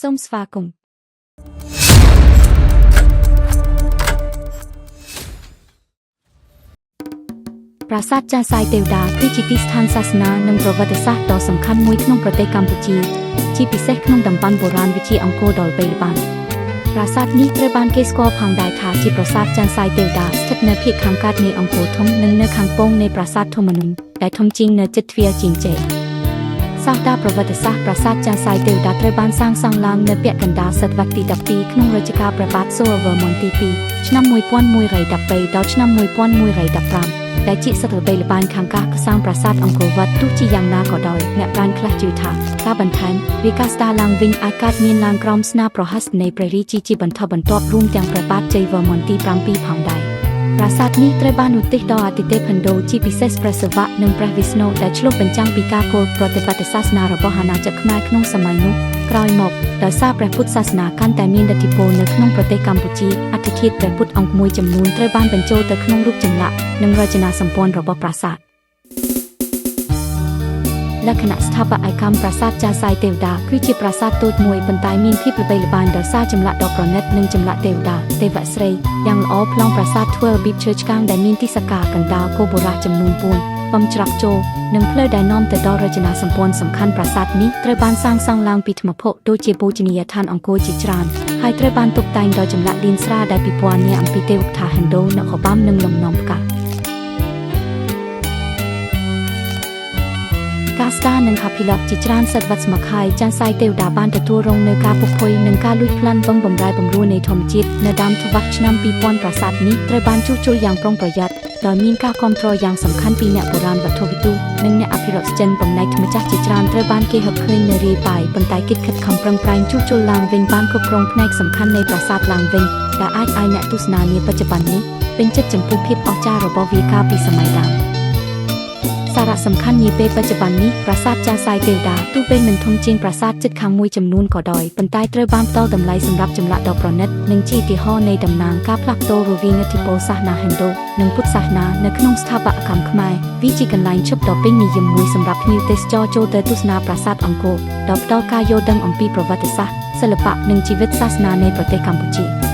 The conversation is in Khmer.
សូមស្វាគមន៍ប្រាសាទចាស់សាយទេវតាគឺជាទីស្ថានសាសនានិងប្រវត្តិសាស្ត្រដ៏សំខាន់មួយក្នុងប្រទេសកម្ពុជាជាពិសេសក្នុងតំបន់បុរាណវិជាអង្គរដ៏ល្បីល្បាញប្រាសាទនេះត្រូវបានគេស្គាល់ផងដែរថាជាប្រាសាទចាស់សាយទេវតាស្ថិតនៅភាគខាងកើតនៃអង្គរធំនិងនៅខាងពងនៃប្រាសាទធម្មនំដែលធំជាងនៅជិតទ្វារជាងជ័យសាស្ត្រាប្រវត្តិសាស្ត្រប្រាសាទចាស់សាយទេវតាត្រូវបានសាងសង់ឡើងនៅពាក់កណ្ដាលសតវត្សទី12ក្នុងរជ្ជកាលព្រះបាទសូរវរ្ម័នទី2ឆ្នាំ1113ដល់ឆ្នាំ1115ដែលជាសិទ្ធិល្បីល្បាញខាងការកសាងប្រាសាទអង្គរវត្តទោះជាយ៉ាងណាក៏ដោយអ្នកប្រាជ្ញខ្លះជឿថាការបន្ថែមវាការស្ដារឡើងវិញអាចកើតមានឡើងក្រោមស្នាប្រហ័សនៃព្រះរាជាជាបន្តបន្ទាប់រួមទាំងព្រះបាទជ័យវរ្ម័នទី7ផងដែរប្រាសាទនេះត្រូវបានឧទ្ទិសដល់អាទិទេពហិណ្ឌូជាពិសេសព្រះសិវៈនិងព្រះវិស្ណុដែលឆ្លុះបញ្ចាំងពីការគោរពប្រតិបត្តិសាសនារបស់អាណាចក្រខ្មែរក្នុងសម័យនោះក្រោយមកដោយសារព្រះពុទ្ធសាសនាកាន់តែមានឥទ្ធិពលនៅក្នុងប្រទេសកម្ពុជាអដ្ឋិធាតុព្រះពុទ្ធអង្គមួយចំនួនត្រូវបានបញ្ចូលទៅក្នុងរូបចម្លាក់និងរចនាសម្ព័ន្ធរបស់ប្រាសាទលក្ខណៈស្ថាបត្យកម្មប្រាសាទចាស់សាយទេវតាគឺជាប្រាសាទតូចមួយប៉ុន្តែមានភាពល្បីល្បាញដោយសារចម្លាក់ដ៏ប្រណិតនិងចម្លាក់ទេវតាទេវស្រីយ៉ាងល្អប្លង់ប្រាសាទធ្វើរបៀបឈើឆ្កាងដែលមានទីសក្ការកណ្ដាលគោបុរាណចំនួន4បំច្រកចូលនិងផ្លូវដែលនាំទៅដល់រចនាសម្ព័ន្ធសំខាន់ប្រាសាទនេះត្រូវបានសាងសង់ឡើងពីថ្មភក់ដូចជាបូជនីយដ្ឋានអង្គរជាច្រើនហើយត្រូវបានតុបតែងដោយចម្លាក់លៀនស្រាលដែលពិពណ៌នាអំពីទេវតាហិណ្ឌូនគរបាលនិងលំនាំផ្កាការស្ដារនិងអភិរក្សជាច្រើនសតវត្សមកហើយចាស់សាយទេវតាបានទទួលរងនូវការពុកផុយនិងការលួចប្លន់បឹងបម្រែបម្រួលនៃធម្មជាតិនៅដើមទសវត្សរ៍ឆ្នាំ2000ប្រាសាទនេះត្រូវបានជួសជុលយ៉ាងប្រុងប្រយ័ត្នដោយមានការគាំទ្រយ៉ាងសំខាន់ពីអ្នកបុរាណវត្ថុវិទូនិងអ្នកអភិរក្សចិនបំណែកធម្មចាស់ជាច្រើនត្រូវបានគេហឹបឃើញនៅរាយប៉ាយប៉ុន្តែកិច្ចខិតខំប្រឹងប្រែងជួសជុលឡើងវិញបានគ្រប់គ្រងផ្នែកសំខាន់នៃប្រាសាទឡើងវិញដែលអាចឲ្យអ្នកទស្សនានាបច្ចុប្បន្ននេះពេញចិត្តចំពោះភាពអស្ចារ្យរបស់វាកាលពីសម័យដើមសារៈសំខាន់នាពេលបច្ចុប្បន្ននេះប្រាសាទចាស់សាយទេវតាទោះបីមិនធំជាងប្រាសាទជិតខាងមួយចំនួនក៏ដោយប៉ុន្តែត្រូវបានផ្ដល់តម្លៃសម្រាប់ចម្លាក់ដ៏ប្រណិតនិងជាឧទាហរណ៍នៃតំណាងការផ្លាស់ប្ដូររវាងឥទ្ធិពលសាសនាហិណ្ឌូនិងពុទ្ធសាសនានៅក្នុងស្ថាបត្យកម្មខ្មែរវាជាកន្លែងឈប់ដ៏ពេញនិយមមួយសម្រាប់ភ្ញៀវទេសចរចូលទៅទស្សនាប្រាសាទអង្គរដោយផ្ដល់ការយល់ដឹងអំពីប្រវត្តិសាស្ត្រសិល្បៈនិងជីវិតសាសនានៃប្រទេសកម្ពុជា